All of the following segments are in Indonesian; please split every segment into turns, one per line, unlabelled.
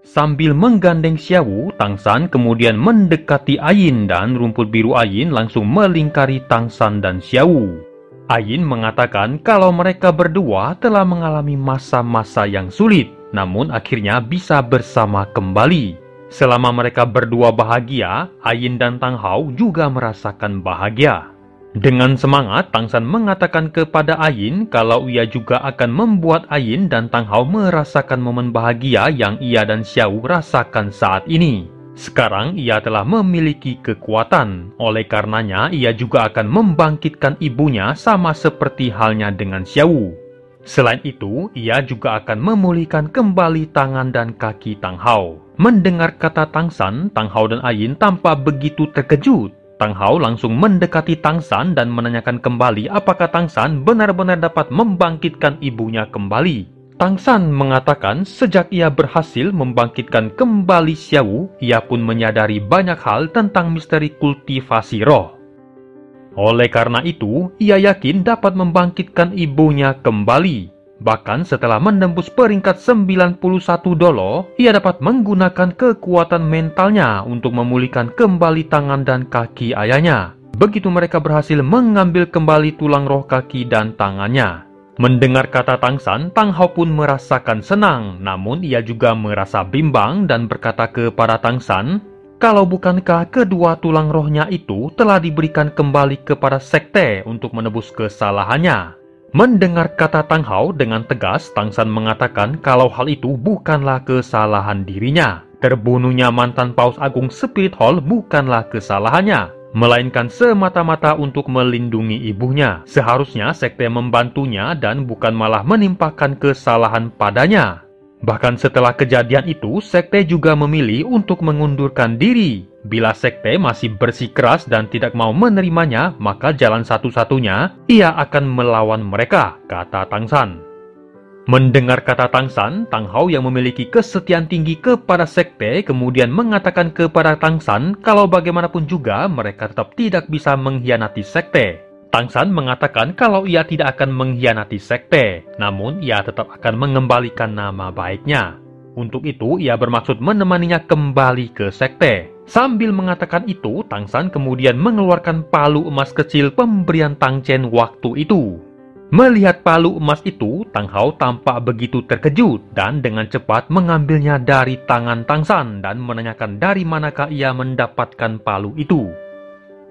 Sambil menggandeng Xiaowu, Tangshan kemudian mendekati Ayin dan rumput biru Ayin langsung melingkari Tangshan dan Xiaowu. Ayin mengatakan kalau mereka berdua telah mengalami masa-masa yang sulit, namun akhirnya bisa bersama kembali. Selama mereka berdua bahagia, Ayin dan Tang Hao juga merasakan bahagia. Dengan semangat, Tangshan mengatakan kepada Ayin kalau ia juga akan membuat Ayin dan Tang Hao merasakan momen bahagia yang ia dan Xiaowu rasakan saat ini. Sekarang ia telah memiliki kekuatan, oleh karenanya ia juga akan membangkitkan ibunya sama seperti halnya dengan Xiaowu. Selain itu, ia juga akan memulihkan kembali tangan dan kaki Tang Hao. Mendengar kata Tangshan, Tang Hao dan Ayin tampak begitu terkejut. Tang Hao langsung mendekati Tangshan dan menanyakan kembali apakah Tangshan benar-benar dapat membangkitkan ibunya kembali. Tangshan mengatakan sejak ia berhasil membangkitkan kembali Xiaowu, ia pun menyadari banyak hal tentang misteri kultivasi roh. Oleh karena itu, ia yakin dapat membangkitkan ibunya kembali. Bahkan setelah menembus peringkat 91 dolo, ia dapat menggunakan kekuatan mentalnya untuk memulihkan kembali tangan dan kaki ayahnya. Begitu mereka berhasil mengambil kembali tulang roh kaki dan tangannya. Mendengar kata Tangshan, Tang Hao pun merasakan senang, namun ia juga merasa bimbang dan berkata kepada Tangshan, kalau bukankah kedua tulang rohnya itu telah diberikan kembali kepada sekte untuk menebus kesalahannya? Mendengar kata Tang Hao dengan tegas, Tangshan mengatakan kalau hal itu bukanlah kesalahan dirinya. Terbunuhnya mantan Paus Agung Spirit Hall bukanlah kesalahannya, melainkan semata-mata untuk melindungi ibunya. Seharusnya sekte membantunya dan bukan malah menimpakan kesalahan padanya. Bahkan setelah kejadian itu, sekte juga memilih untuk mengundurkan diri. Bila sekte masih bersikeras dan tidak mau menerimanya, maka jalan satu-satunya ia akan melawan mereka, kata Tangshan. Mendengar kata Tangshan, Tang Hao yang memiliki kesetiaan tinggi kepada sekte kemudian mengatakan kepada Tangshan kalau bagaimanapun juga mereka tetap tidak bisa mengkhianati sekte. Tangshan mengatakan kalau ia tidak akan mengkhianati sekte, namun ia tetap akan mengembalikan nama baiknya. Untuk itu, ia bermaksud menemaninya kembali ke sekte. Sambil mengatakan itu, Tangshan kemudian mengeluarkan palu emas kecil pemberian Tang Chen waktu itu. Melihat palu emas itu, Tang Hao tampak begitu terkejut dan dengan cepat mengambilnya dari tangan Tangshan dan menanyakan dari manakah ia mendapatkan palu itu.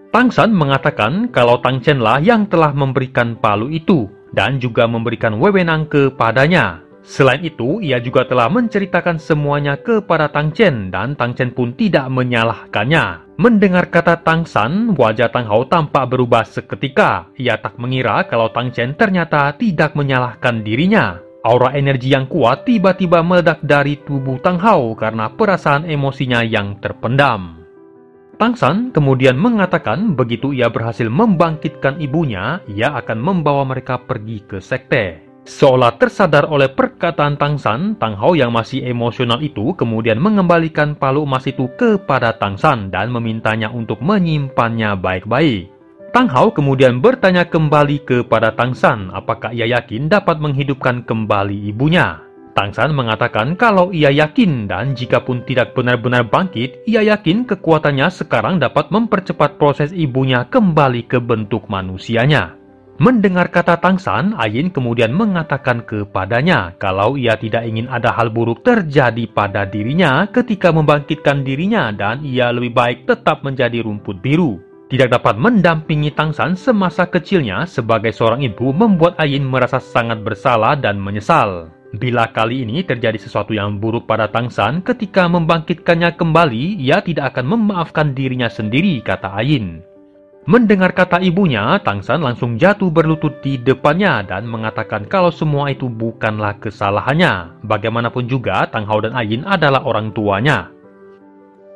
Tangshan mengatakan kalau Tang Chen lah yang telah memberikan palu itu dan juga memberikan wewenang kepadanya. Selain itu, ia juga telah menceritakan semuanya kepada Tang Chen dan Tang Chen pun tidak menyalahkannya. Mendengar kata Tangshan, wajah Tang Hao tampak berubah seketika. Ia tak mengira kalau Tang Chen ternyata tidak menyalahkan dirinya. Aura energi yang kuat tiba-tiba meledak dari tubuh Tang Hao karena perasaan emosinya yang terpendam. Tangshan kemudian mengatakan begitu ia berhasil membangkitkan ibunya, ia akan membawa mereka pergi ke sekte. Seolah tersadar oleh perkataan Tangshan, Tang Hao yang masih emosional itu kemudian mengembalikan palu emas itu kepada Tangshan dan memintanya untuk menyimpannya baik-baik. Tang Hao kemudian bertanya kembali kepada Tangshan apakah ia yakin dapat menghidupkan kembali ibunya. Tangshan mengatakan kalau ia yakin dan jikapun tidak benar-benar bangkit, ia yakin kekuatannya sekarang dapat mempercepat proses ibunya kembali ke bentuk manusianya. Mendengar kata Tangshan, Ayin kemudian mengatakan kepadanya kalau ia tidak ingin ada hal buruk terjadi pada dirinya ketika membangkitkan dirinya dan ia lebih baik tetap menjadi rumput biru. Tidak dapat mendampingi Tangshan semasa kecilnya sebagai seorang ibu membuat Ayin merasa sangat bersalah dan menyesal. Bila kali ini terjadi sesuatu yang buruk pada Tangshan ketika membangkitkannya kembali, ia tidak akan memaafkan dirinya sendiri, kata Ayin. Mendengar kata ibunya, Tangshan langsung jatuh berlutut di depannya dan mengatakan kalau semua itu bukanlah kesalahannya. Bagaimanapun juga, Tang Hao dan Ayin adalah orang tuanya.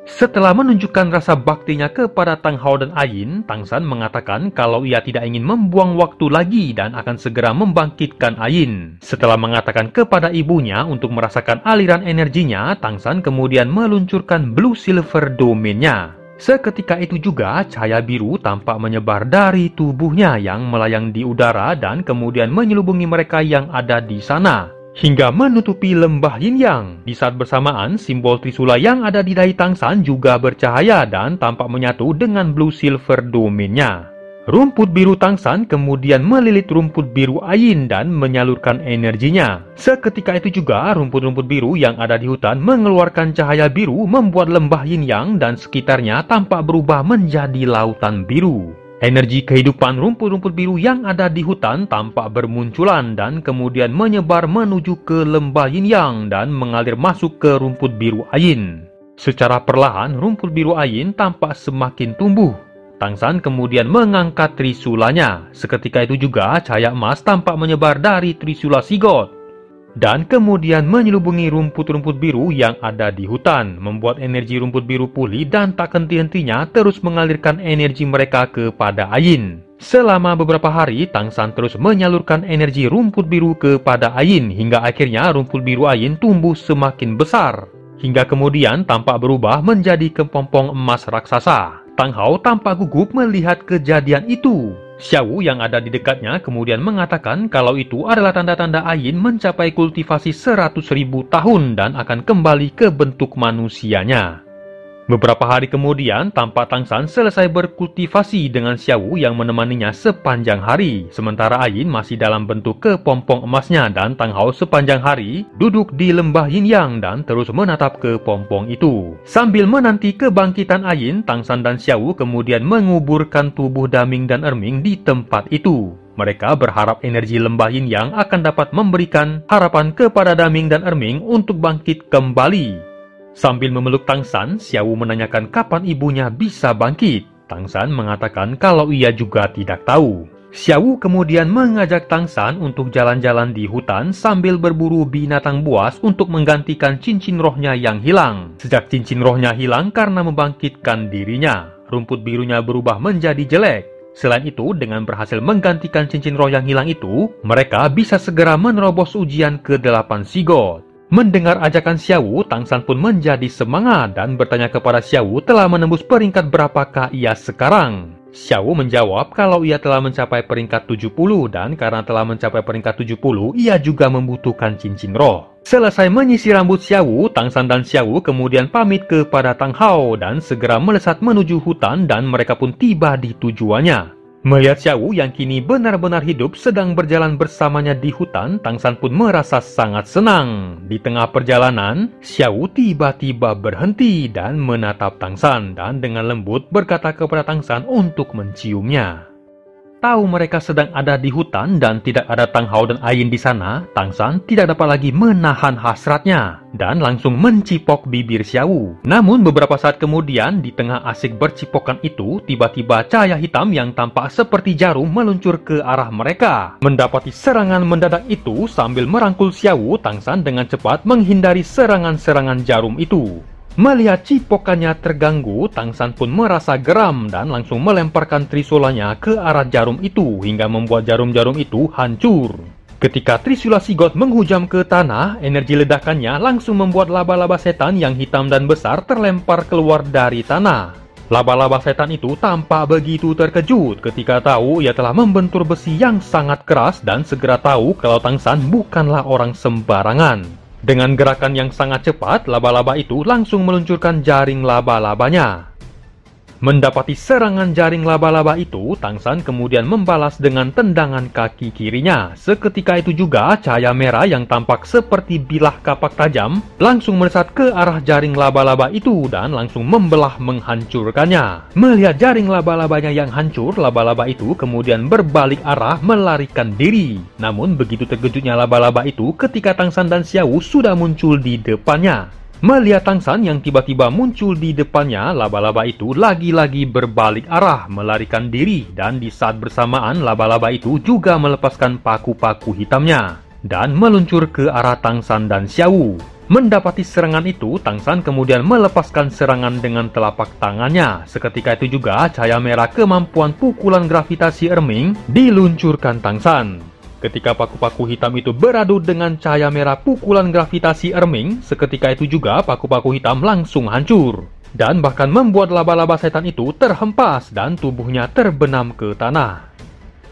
Setelah menunjukkan rasa baktinya kepada Tang Hao dan Ayin, Tangshan mengatakan kalau ia tidak ingin membuang waktu lagi dan akan segera membangkitkan Ayin. Setelah mengatakan kepada ibunya untuk merasakan aliran energinya, Tangshan kemudian meluncurkan Blue Silver Domain-nya. Seketika itu juga, cahaya biru tampak menyebar dari tubuhnya yang melayang di udara dan kemudian menyelubungi mereka yang ada di sana. hingga menutupi lembah Yin Yang. Di saat bersamaan, simbol Trisula yang ada di dahi Tang San juga bercahaya dan tampak menyatu dengan Blue Silver domainnya. Rumput biru Tang San kemudian melilit rumput biru Ayin dan menyalurkan energinya. Seketika itu juga rumput-rumput biru yang ada di hutan mengeluarkan cahaya biru, membuat lembah Yin Yang dan sekitarnya tampak berubah menjadi lautan biru. Energi kehidupan rumput-rumput biru yang ada di hutan tampak bermunculan dan kemudian menyebar menuju ke lembah Yin Yang dan mengalir masuk ke rumput biru Ayin. Secara perlahan rumput biru Ayin tampak semakin tumbuh. Tang San kemudian mengangkat trisulanya. Seketika itu juga cahaya emas tampak menyebar dari trisula Sigod dan kemudian menyelubungi rumput-rumput biru yang ada di hutan, membuat energi rumput biru pulih dan tak henti-hentinya terus mengalirkan energi mereka kepada Ayin. Selama beberapa hari, Tang San terus menyalurkan energi rumput biru kepada Ayin hingga akhirnya rumput biru Ayin tumbuh semakin besar, hingga kemudian tampak berubah menjadi kepompong emas raksasa. Tang Hao tampak gugup melihat kejadian itu. Xiao yang ada di dekatnya kemudian mengatakan kalau itu adalah tanda-tanda Ayin mencapai kultivasi 100.000 tahun dan akan kembali ke bentuk manusianya. Beberapa hari kemudian, tampak Tang San selesai berkultivasi dengan Xiao yang menemaninya sepanjang hari, sementara Ayin masih dalam bentuk kepompong emasnya dan Tang Hao sepanjang hari duduk di lembah Yin Yang dan terus menatap kepompong itu. Sambil menanti kebangkitan Ayin, Tang San dan Xiao kemudian menguburkan tubuh Daming dan Erming di tempat itu. Mereka berharap energi lembah Yin Yang akan dapat memberikan harapan kepada Daming dan Erming untuk bangkit kembali. Sambil memeluk Tang San, Xiao menanyakan kapan ibunya bisa bangkit. Tang San mengatakan kalau ia juga tidak tahu. Xiao kemudian mengajak Tang San untuk jalan-jalan di hutan sambil berburu binatang buas untuk menggantikan cincin rohnya yang hilang. Sejak cincin rohnya hilang karena membangkitkan dirinya, rumput birunya berubah menjadi jelek. Selain itu, dengan berhasil menggantikan cincin roh yang hilang itu, mereka bisa segera menerobos ujian ke-8 Sigod. Mendengar ajakan Xiao, Tang San pun menjadi semangat dan bertanya kepada Xiao telah menembus peringkat berapakah ia sekarang. Xiao menjawab kalau ia telah mencapai peringkat 70 dan karena telah mencapai peringkat 70, ia juga membutuhkan cincin roh. Selesai menyisir rambut Xiao, Tang San dan Xiao kemudian pamit kepada Tang Hao dan segera melesat menuju hutan dan mereka pun tiba di tujuannya. Melihat Xiao yang kini benar-benar hidup sedang berjalan bersamanya di hutan, Tang San pun merasa sangat senang. Di tengah perjalanan, Xiao tiba-tiba berhenti dan menatap Tang San dan dengan lembut berkata kepada Tang San untuk menciumnya. Tahu mereka sedang ada di hutan dan tidak ada Tang Hao dan Ayin di sana, Tang San tidak dapat lagi menahan hasratnya dan langsung mencipok bibir Xiao. Namun beberapa saat kemudian, di tengah asik bercipokan itu, tiba-tiba cahaya hitam yang tampak seperti jarum meluncur ke arah mereka. Mendapati serangan mendadak itu, sambil merangkul Xiao, Tang San dengan cepat menghindari serangan-serangan jarum itu. Melihat cipokannya terganggu, Tang San pun merasa geram dan langsung melemparkan trisulanya ke arah jarum itu hingga membuat jarum-jarum itu hancur. Ketika trisula Sigod menghujam ke tanah, energi ledakannya langsung membuat laba-laba setan yang hitam dan besar terlempar keluar dari tanah. Laba-laba setan itu tampak begitu terkejut ketika tahu ia telah membentur besi yang sangat keras dan segera tahu kalau Tang San bukanlah orang sembarangan. Dengan gerakan yang sangat cepat, laba-laba itu langsung meluncurkan jaring laba-labanya. Mendapati serangan jaring laba-laba itu, Tang San kemudian membalas dengan tendangan kaki kirinya. Seketika itu juga, cahaya merah yang tampak seperti bilah kapak tajam langsung melesat ke arah jaring laba-laba itu dan langsung membelah menghancurkannya. Melihat jaring laba-labanya yang hancur, laba-laba itu kemudian berbalik arah melarikan diri. Namun begitu terkejutnya laba-laba itu ketika Tang San dan Xiao sudah muncul di depannya. Melihat Tang San yang tiba-tiba muncul di depannya, laba-laba itu lagi-lagi berbalik arah melarikan diri dan di saat bersamaan laba-laba itu juga melepaskan paku-paku hitamnya dan meluncur ke arah Tang San dan Xiao. Mendapati serangan itu, Tang San kemudian melepaskan serangan dengan telapak tangannya. Seketika itu juga cahaya merah kemampuan pukulan gravitasi Erming diluncurkan Tang San. Ketika paku-paku hitam itu beradu dengan cahaya merah pukulan gravitasi Erming, seketika itu juga paku-paku hitam langsung hancur. Dan bahkan membuat laba-laba setan itu terhempas dan tubuhnya terbenam ke tanah.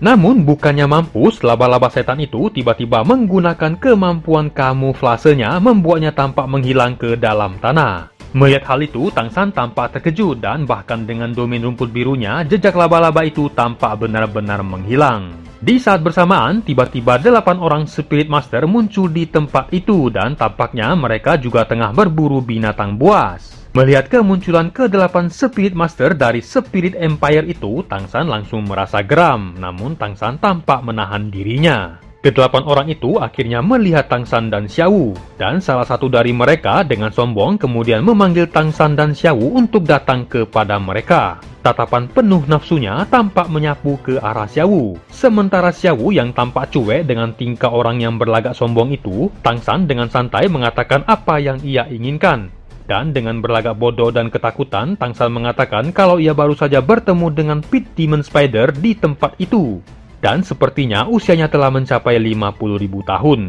Namun bukannya mampus, laba-laba setan itu tiba-tiba menggunakan kemampuan kamuflasenya membuatnya tampak menghilang ke dalam tanah. Melihat hal itu, Tang San tampak terkejut dan bahkan dengan domain rumput birunya, jejak laba-laba itu tampak benar-benar menghilang. Di saat bersamaan, tiba-tiba 8 orang Spirit Master muncul di tempat itu dan tampaknya mereka juga tengah berburu binatang buas. Melihat kemunculan ke-8 Spirit Master dari Spirit Empire itu, Tang San langsung merasa geram, namun Tang San tampak menahan dirinya. Ke-8 orang itu akhirnya melihat Tang San dan Xiao, dan salah satu dari mereka dengan sombong kemudian memanggil Tang San dan Xiao untuk datang kepada mereka. Tatapan penuh nafsunya tampak menyapu ke arah Xiao. Sementara Xiao yang tampak cuek dengan tingkah orang yang berlagak sombong itu, Tang San dengan santai mengatakan apa yang ia inginkan. Dan dengan berlagak bodoh dan ketakutan, Tang San mengatakan kalau ia baru saja bertemu dengan Pit Demon Spider di tempat itu. Dan sepertinya usianya telah mencapai 50.000 tahun.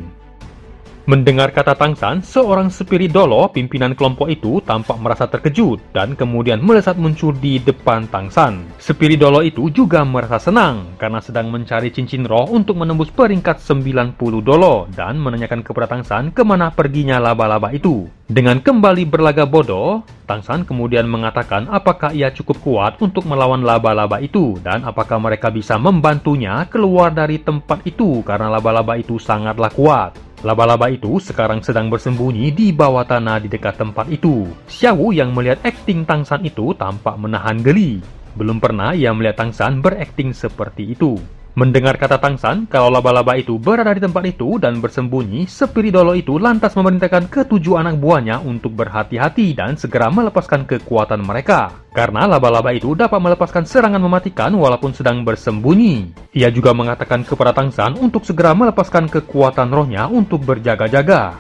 Mendengar kata Tang San, seorang Spirit Dolo pimpinan kelompok itu tampak merasa terkejut dan kemudian melesat muncul di depan Tang San. Spirit Dolo itu juga merasa senang karena sedang mencari cincin roh untuk menembus peringkat 90 Dolo dan menanyakan kepada Tang San kemana perginya laba-laba itu. Dengan kembali berlagak bodoh, Tang San kemudian mengatakan apakah ia cukup kuat untuk melawan laba-laba itu dan apakah mereka bisa membantunya keluar dari tempat itu karena laba-laba itu sangatlah kuat. Laba-laba itu sekarang sedang bersembunyi di bawah tanah di dekat tempat itu. Xiao yang melihat akting Tang San itu tampak menahan geli. Belum pernah ia melihat Tang San berakting seperti itu. Mendengar kata Tang San kalau laba-laba itu berada di tempat itu dan bersembunyi, Spirit Dolo itu lantas memerintahkan ke-7 anak buahnya untuk berhati-hati dan segera melepaskan kekuatan mereka. Karena laba-laba itu dapat melepaskan serangan mematikan walaupun sedang bersembunyi. Ia juga mengatakan kepada Tang San untuk segera melepaskan kekuatan rohnya untuk berjaga-jaga.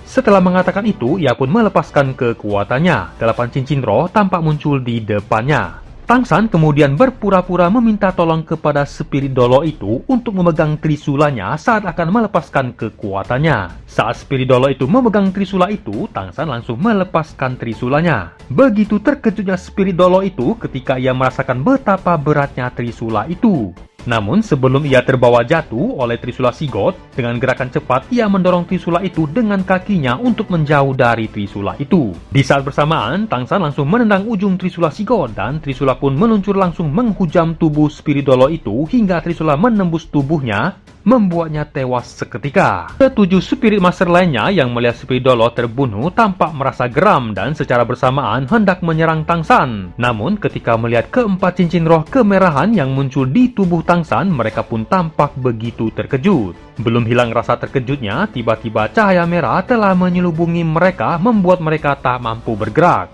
Setelah mengatakan itu, ia pun melepaskan kekuatannya. 8 cincin roh tampak muncul di depannya. Tang San kemudian berpura-pura meminta tolong kepada Spirit Dolo itu untuk memegang trisulanya saat akan melepaskan kekuatannya. Saat Spirit Dolo itu memegang trisula itu, Tang San langsung melepaskan trisulanya. Begitu terkejutnya Spirit Dolo itu ketika ia merasakan betapa beratnya trisula itu. Namun sebelum ia terbawa jatuh oleh trisula Sigot, dengan gerakan cepat ia mendorong trisula itu dengan kakinya untuk menjauh dari trisula itu. Di saat bersamaan, Tang San langsung menendang ujung trisula Sigot dan trisula pun meluncur langsung menghujam tubuh Spirit Dolo itu hingga trisula menembus tubuhnya, membuatnya tewas seketika. Ke-7 Spirit Master lainnya yang melihat Spirit Dolo terbunuh tampak merasa geram dan secara bersamaan hendak menyerang Tang San. Namun ketika melihat ke-4 cincin roh kemerahan yang muncul di tubuh Tang San, mereka pun tampak begitu terkejut. Belum hilang rasa terkejutnya, tiba-tiba cahaya merah telah menyelubungi mereka membuat mereka tak mampu bergerak.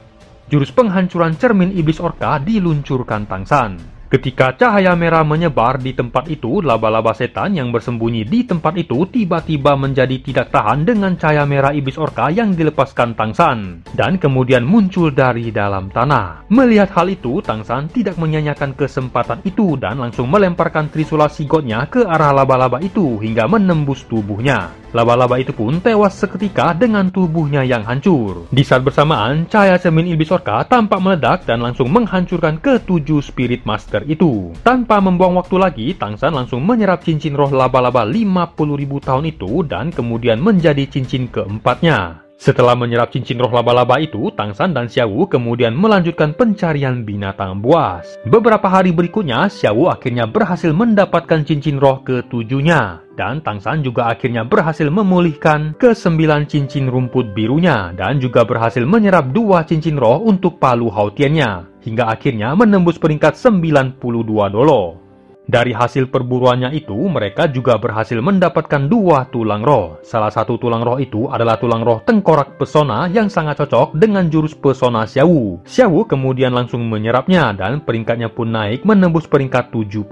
Jurus penghancuran cermin iblis orka diluncurkan Tang San. Ketika cahaya merah menyebar di tempat itu, laba-laba setan yang bersembunyi di tempat itu tiba-tiba menjadi tidak tahan dengan cahaya merah iblis orka yang dilepaskan Tang San, dan kemudian muncul dari dalam tanah. Melihat hal itu, Tang San tidak menyanyiakan kesempatan itu dan langsung melemparkan trisula Sigotnya ke arah laba-laba itu hingga menembus tubuhnya. Laba-laba itu pun tewas seketika dengan tubuhnya yang hancur. Di saat bersamaan, cahaya cermin iblis orka tampak meledak dan langsung menghancurkan ke-7 Spirit Master itu. Tanpa membuang waktu lagi, Tang San langsung menyerap cincin roh laba-laba 50.000 tahun itu dan kemudian menjadi cincin keempatnya. Setelah menyerap cincin roh laba-laba itu, Tang San dan Xiao kemudian melanjutkan pencarian binatang buas. Beberapa hari berikutnya, Xiao akhirnya berhasil mendapatkan cincin roh ke-7-nya. Dan Tang San juga akhirnya berhasil memulihkan ke-9 cincin rumput birunya dan juga berhasil menyerap 2 cincin roh untuk palu hautiannya hingga akhirnya menembus peringkat 92 Dolo. Dari hasil perburuannya itu, mereka juga berhasil mendapatkan 2 tulang roh. Salah satu tulang roh itu adalah tulang roh tengkorak pesona yang sangat cocok dengan jurus pesona Xiao. Xiao kemudian langsung menyerapnya dan peringkatnya pun naik menembus peringkat 76.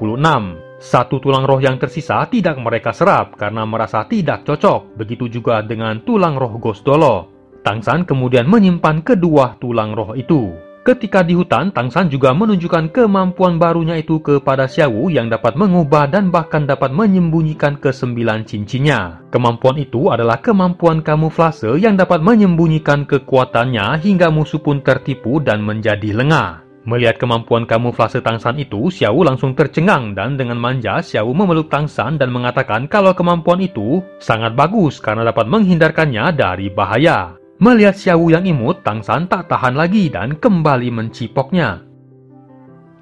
Satu tulang roh yang tersisa tidak mereka serap karena merasa tidak cocok. Begitu juga dengan tulang roh Ghost Dolo. Tang San kemudian menyimpan kedua tulang roh itu. Ketika di hutan, Tang San juga menunjukkan kemampuan barunya itu kepada Xiao yang dapat mengubah dan bahkan dapat menyembunyikan ke-9 cincinnya. Kemampuan itu adalah kemampuan kamuflase yang dapat menyembunyikan kekuatannya hingga musuh pun tertipu dan menjadi lengah. Melihat kemampuan kamuflase Tangsan itu, Xiao langsung tercengang dan dengan manja Xiao memeluk Tangsan dan mengatakan kalau kemampuan itu sangat bagus karena dapat menghindarkannya dari bahaya. Melihat Xiao yang imut, Tangsan tak tahan lagi dan kembali mencipoknya.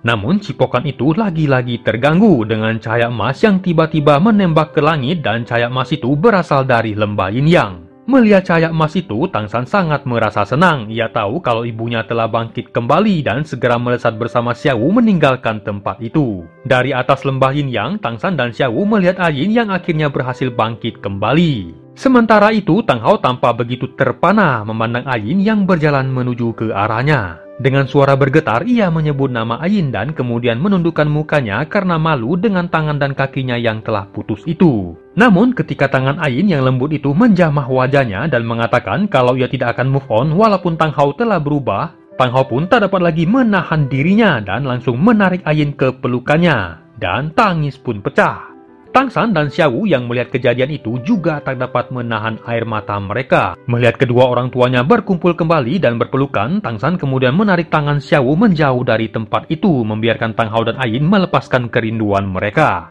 Namun cipokan itu lagi-lagi terganggu dengan cahaya emas yang tiba-tiba menembak ke langit dan cahaya emas itu berasal dari lembah Yin Yang. Melihat cahaya emas itu, Tangsan sangat merasa senang. Ia tahu kalau ibunya telah bangkit kembali dan segera melesat bersama Xiao meninggalkan tempat itu. Dari atas lembah Yin Yang, Tangsan dan Xiao melihat Ayin yang akhirnya berhasil bangkit kembali. Sementara itu, Tang Hao tampak begitu terpana memandang Ayin yang berjalan menuju ke arahnya. Dengan suara bergetar, ia menyebut nama Ayin dan kemudian menundukkan mukanya karena malu dengan tangan dan kakinya yang telah putus itu. Namun ketika tangan Ayin yang lembut itu menjamah wajahnya dan mengatakan kalau ia tidak akan move on walaupun Tang Hao telah berubah, Tang Hao pun tak dapat lagi menahan dirinya dan langsung menarik Ayin ke pelukannya. Dan tangis pun pecah. Tangsan dan Xiao yang melihat kejadian itu juga tak dapat menahan air mata mereka. Melihat kedua orang tuanya berkumpul kembali dan berpelukan, Tangsan kemudian menarik tangan Xiao menjauh dari tempat itu, membiarkan Tang Hao dan Ayin melepaskan kerinduan mereka.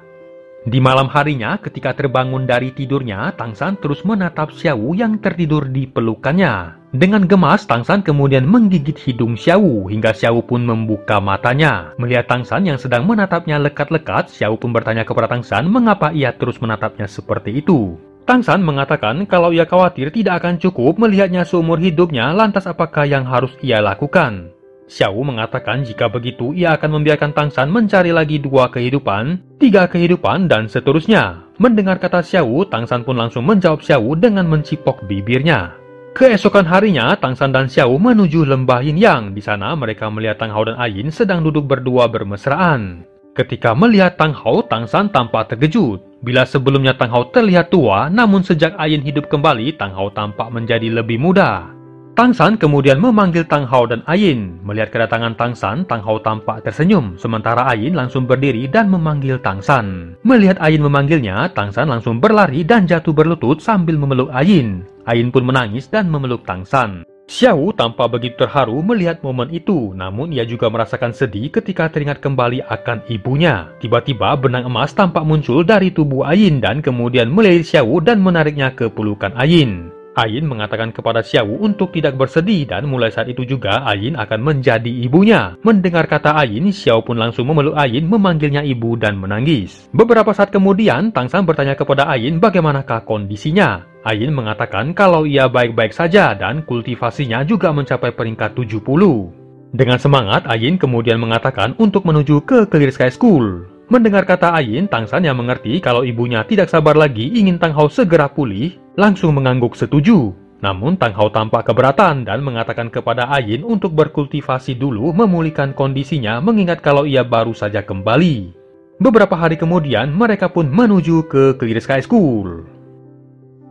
Di malam harinya, ketika terbangun dari tidurnya, Tangsan terus menatap Xiao yang tertidur di pelukannya. Dengan gemas, Tangsan kemudian menggigit hidung Xiao hingga Xiao pun membuka matanya. Melihat Tangsan yang sedang menatapnya lekat-lekat, Xiao pun bertanya kepada Tangsan mengapa ia terus menatapnya seperti itu. Tangsan mengatakan kalau ia khawatir tidak akan cukup melihatnya seumur hidupnya, lantas apakah yang harus ia lakukan? Xiao mengatakan jika begitu ia akan membiarkan Tangsan mencari lagi 2 kehidupan, 3 kehidupan, dan seterusnya. Mendengar kata Xiao, Tangsan pun langsung menjawab Xiao dengan mencipok bibirnya. Keesokan harinya, Tangsan dan Xiao menuju lembah Yin Yang. Di sana mereka melihat Tang Hao dan Ayin sedang duduk berdua bermesraan. Ketika melihat Tang Hao, Tangsan tampak terkejut. Bila sebelumnya Tang Hao terlihat tua, namun sejak Ayin hidup kembali, Tang Hao tampak menjadi lebih muda. Tangsan kemudian memanggil Tang Hao dan Ayin. Melihat kedatangan Tangsan, Tang Hao tampak tersenyum, sementara Ayin langsung berdiri dan memanggil Tangsan. Melihat Ayin memanggilnya, Tangsan langsung berlari dan jatuh berlutut sambil memeluk Ayin. Ayin pun menangis dan memeluk Tangsan. Xiao tampak begitu terharu melihat momen itu, namun ia juga merasakan sedih ketika teringat kembali akan ibunya. Tiba-tiba benang emas tampak muncul dari tubuh Ayin dan kemudian melilit Xiao dan menariknya ke pelukan Ayin. Ayin mengatakan kepada Xiao untuk tidak bersedih dan mulai saat itu juga Ayin akan menjadi ibunya. Mendengar kata Ayin, Xiao pun langsung memeluk Ayin, memanggilnya ibu dan menangis. Beberapa saat kemudian, Tangsan bertanya kepada Ayin bagaimanakah kondisinya. Ayin mengatakan kalau ia baik-baik saja dan kultivasinya juga mencapai peringkat 70. Dengan semangat, Ayin kemudian mengatakan untuk menuju ke Clear Sky School. Mendengar kata Ayin, Tangsan yang mengerti kalau ibunya tidak sabar lagi ingin Tang Hao segera pulih, langsung mengangguk setuju. Namun Tang Hao tampak keberatan dan mengatakan kepada Ayin untuk berkultivasi dulu memulihkan kondisinya mengingat kalau ia baru saja kembali. Beberapa hari kemudian mereka pun menuju ke Clear Sky School.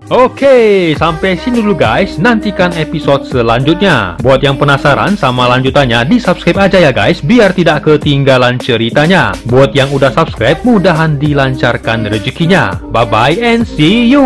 Oke, sampai sini dulu guys, nantikan episode selanjutnya. Buat yang penasaran sama lanjutannya, di subscribe aja ya guys, biar tidak ketinggalan ceritanya. Buat yang udah subscribe, mudahan dilancarkan rezekinya. Bye bye and see you.